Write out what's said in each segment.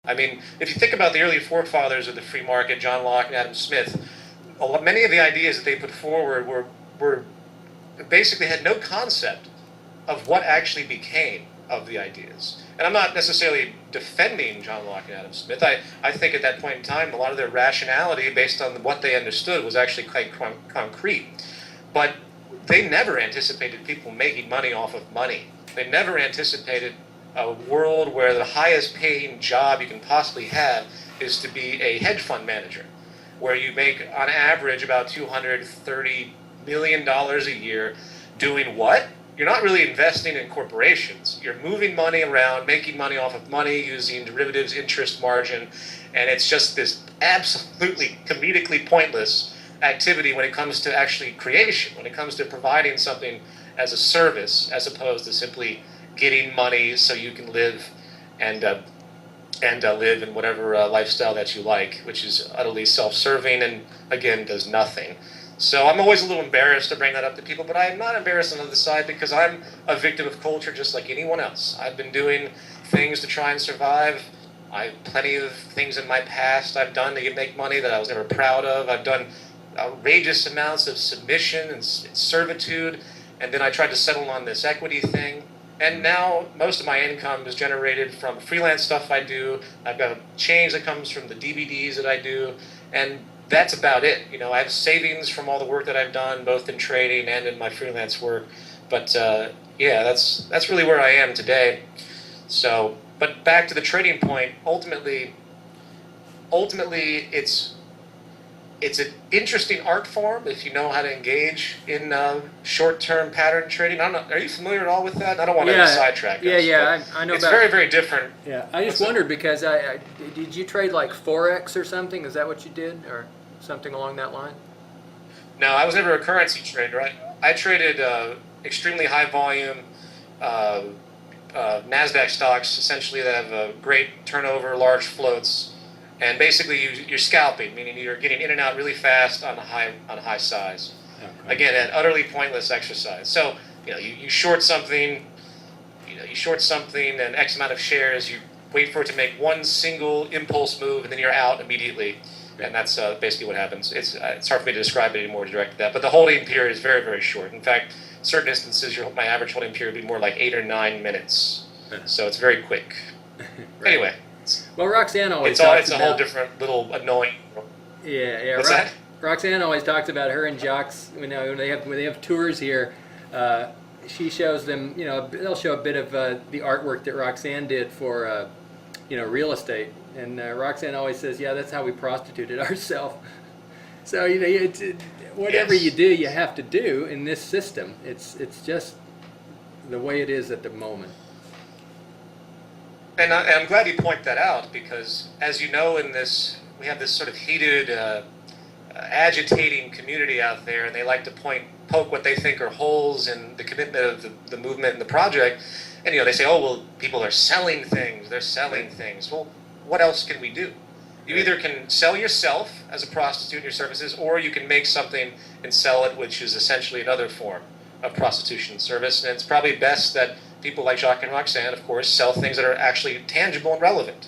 I mean, if you think about the early forefathers of the free market, John Locke and Adam Smith, many of the ideas that they put forward were basically had no concept of what actually became of the ideas. And I'm not necessarily defending John Locke and Adam Smith. I think at that point in time, a lot of their rationality, based on what they understood, was actually quite concrete. But they never anticipated people making money off of money. They never anticipated a world where the highest paying job you can possibly have is to be a hedge fund manager, where you make on average about $230 million a year doing what? You're not really investing in corporations. You're moving money around, making money off of money, using derivatives, interest margin, and it's just this absolutely comedically pointless activity when it comes to actually creation, when it comes to providing something as a service, as opposed to simply getting money so you can live and live in whatever lifestyle that you like, which is utterly self-serving and, again, does nothing. So I'm always a little embarrassed to bring that up to people, but I'm not embarrassed on the other side because I'm a victim of culture just like anyone else. I've been doing things to try and survive. I have plenty of things in my past I've done to make money that I was never proud of. I've done outrageous amounts of submission and servitude, and then I tried to settle on this equity thing. And now most of my income is generated from freelance stuff I do. I've got a change that comes from the DVDs that I do, and that's about it. You know, I have savings from all the work that I've done, both in trading and in my freelance work. But yeah, that's really where I am today. So, but back to the trading point. Ultimately, it's an interesting art form if you know how to engage in short-term pattern trading. I don't know, are you familiar at all with that? I don't want to sidetrack us. I know it's very, very different. Yeah, I just wondered because did you trade like Forex or something? Is that what you did, or something along that line? No, I was never a currency trader. I traded extremely high volume NASDAQ stocks, essentially that have a great turnover, large floats. And basically, you're scalping, meaning you're getting in and out really fast on a high size. Okay. Again, an utterly pointless exercise. So, you know, you short something, an X amount of shares. You wait for it to make one single impulse move, and then you're out immediately. Okay. And that's basically what happens. It's hard for me to describe it any more direct than that. But the holding period is very, very short. In fact, certain instances, my average holding period would be more like 8 or 9 minutes. So it's very quick. Right. Anyway. Well, Roxanne always it's a whole different little annoying. Yeah. What's that? Roxanne always talks about her and Jacques when they have tours here. She shows them, they'll show a bit of the artwork that Roxanne did for, real estate, and Roxanne always says, "Yeah, that's how we prostituted ourselves." So whatever you do, you have to do in this system. It's just the way it is at the moment. And I'm glad you point that out because, as you know, we have this sort of heated, agitating community out there, and they like to poke what they think are holes in the commitment of the movement and the project. And they say, "Oh, well, people are selling things. They're selling things." Well, what else can we do? You either can sell yourself as a prostitute in your services, or you can make something and sell it, which is essentially another form of prostitution service. And it's probably best that people like Jacques and Roxanne, of course, sell things that are actually tangible and relevant.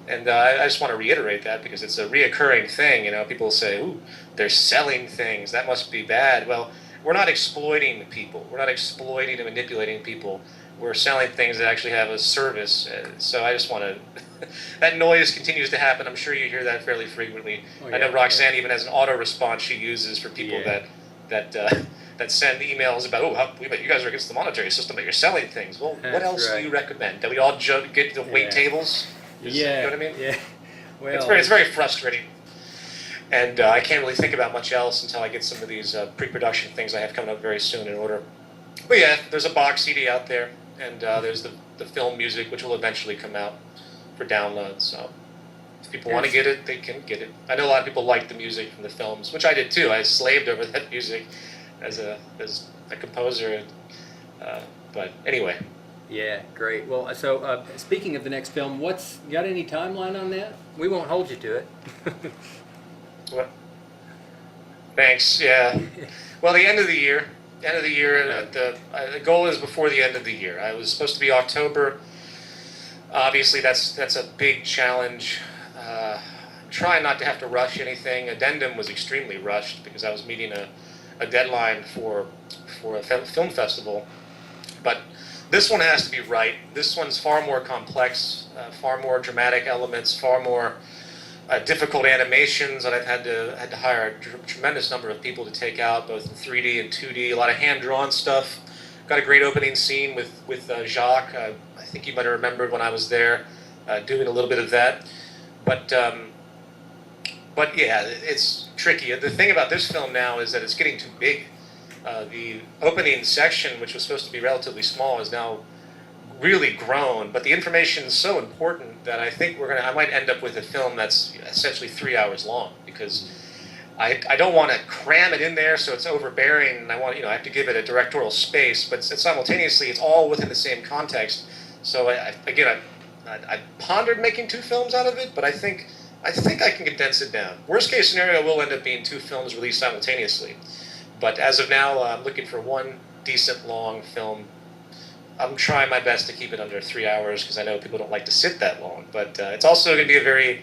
And I just want to reiterate that because it's a reoccurring thing. People say, "Ooh, they're selling things. That must be bad." Well, we're not exploiting people. We're not exploiting and manipulating people. We're selling things that actually have a service. So I just want to... that noise continues to happen. I'm sure you hear that fairly frequently. Oh, yeah, I know Roxanne even has an auto response she uses for people that send emails about, we bet you guys are against the monetary system, but you're selling things. Well, what else do you recommend? That we all get the wait tables? You know what I mean? Yeah. Well, it's very frustrating. And I can't really think about much else until I get some of these pre-production things I have coming up very soon in order. But yeah, there's a box CD out there, and there's the film music, which will eventually come out for download. So if people want to get it, they can get it. I know a lot of people like the music from the films, which I did too. I slaved over that music as a composer, but anyway. Yeah, great. Well, so speaking of the next film, you got any timeline on that? We won't hold you to it. What? Thanks. Yeah. Well, the end of the year. The goal is before the end of the year. I was supposed to be October Obviously, that's a big challenge. Try not to have to rush anything. Addendum was extremely rushed because I was meeting a deadline for a film festival. But this one has to be right. This one's far more complex, far more dramatic elements, far more difficult animations that I've had to hire a tremendous number of people to take out, both in 3D and 2D. A lot of hand-drawn stuff. Got a great opening scene with Jacques. I think you might have remembered when I was there doing a little bit of that. But yeah, it's tricky. The thing about this film now is that it's getting too big. The opening section, which was supposed to be relatively small, is now really grown. But the information is so important that I think I might end up with a film that's essentially 3 hours long, because I don't want to cram it in there so it's overbearing, and I have to give it a directorial space, but simultaneously it's all within the same context. So I pondered making 2 films out of it, but I think I can condense it down. Worst case scenario will end up being 2 films released simultaneously. But as of now, I'm looking for one decent long film. I'm trying my best to keep it under 3 hours because I know people don't like to sit that long. But it's also going to be a very,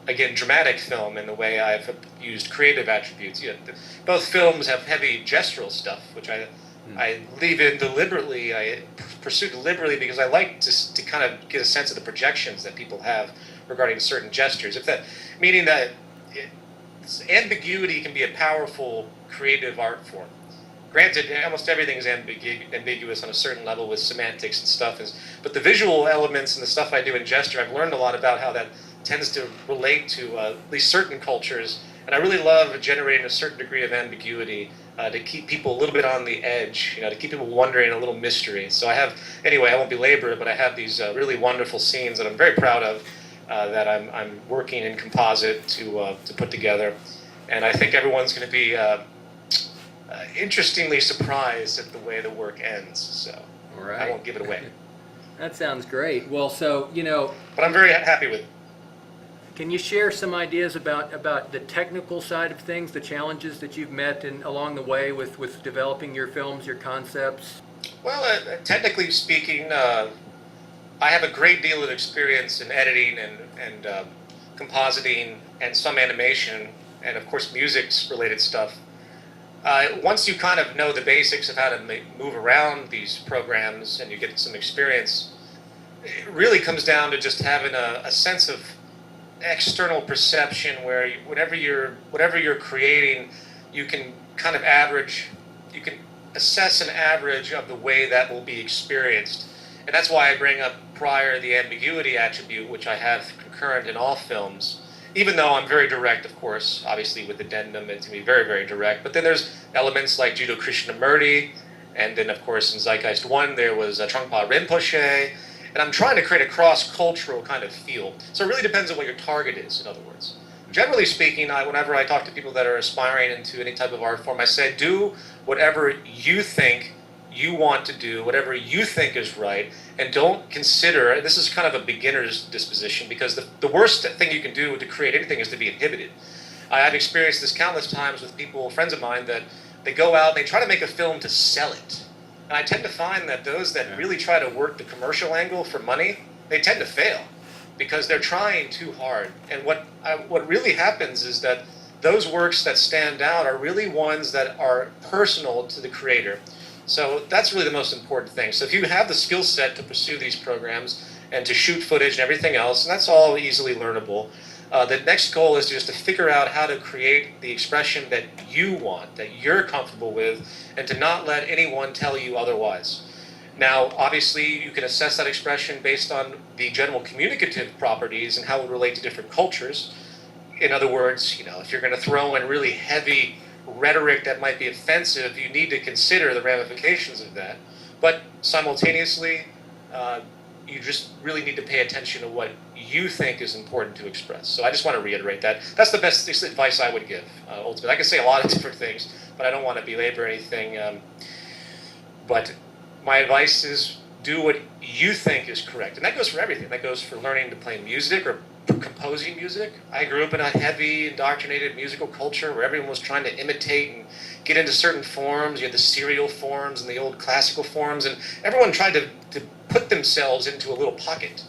again, dramatic film in the way I've used creative attributes. Both films have heavy gestural stuff, which I leave in deliberately. I pursue deliberately because I like to kind of get a sense of the projections that people have regarding certain gestures. Meaning that ambiguity can be a powerful creative art form. Granted, almost everything is ambiguous on a certain level with semantics and stuff, but the visual elements and the stuff I do in gesture, I've learned a lot about how that tends to relate to at least certain cultures, and I really love generating a certain degree of ambiguity to keep people a little bit on the edge, to keep people wondering, a little mystery. So I won't belabor it, but I have these really wonderful scenes that I'm very proud of that I'm working in composite to put together, and I think everyone's going to be interestingly surprised at the way the work ends, so right. I won't give it away. That sounds great. Well, so, But I'm very happy with it. Can you share some ideas about the technical side of things, the challenges that you've met along the way with developing your films, your concepts? Well, technically speaking, I have a great deal of experience in editing and compositing and some animation, and of course music-related stuff. Once you kind of know the basics of how to move around these programs and you get some experience, it really comes down to just having a sense of external perception where whatever you're creating, you can kind of you can assess an average of the way that will be experienced. And that's why I bring up prior the ambiguity attribute, which I have concurrent in all films. Even though I'm very direct, of course, obviously with Addendum, it's going to be very, very direct. But then there's elements like Jiddu Krishnamurti, and then, of course, in Zeitgeist 1, there was Trungpa Rinpoche, and I'm trying to create a cross-cultural kind of feel. So it really depends on what your target is, in other words. Generally speaking, whenever I talk to people that are aspiring into any type of art form, I say, do whatever you think you want to do, whatever you think is right, and don't consider, this is kind of a beginner's disposition, because the worst thing you can do to create anything is to be inhibited. I've experienced this countless times with friends of mine, that they go out and they try to make a film to sell it. And I tend to find that those that really try to work the commercial angle for money, they tend to fail, because they're trying too hard. And what really happens is that those works that stand out are really ones that are personal to the creator. So that's really the most important thing. So if you have the skill set to pursue these programs and to shoot footage and everything else, and that's all easily learnable, the next goal is just to figure out how to create the expression that you want, that you're comfortable with, and to not let anyone tell you otherwise. Now, obviously, you can assess that expression based on the general communicative properties and how it would relate to different cultures. In other words, if you're going to throw in really heavy rhetoric that might be offensive, you need to consider the ramifications of that. But simultaneously, you just really need to pay attention to what you think is important to express. So I just want to reiterate that. That's the best advice I would give, ultimately. I can say a lot of different things, but I don't want to belabor anything. But my advice is do what you think is correct. And that goes for everything. That goes for learning to play music or composing music. I grew up in a heavy, indoctrinated musical culture where everyone was trying to imitate and get into certain forms. You had the serial forms and the old classical forms, and everyone tried to put themselves into a little pocket.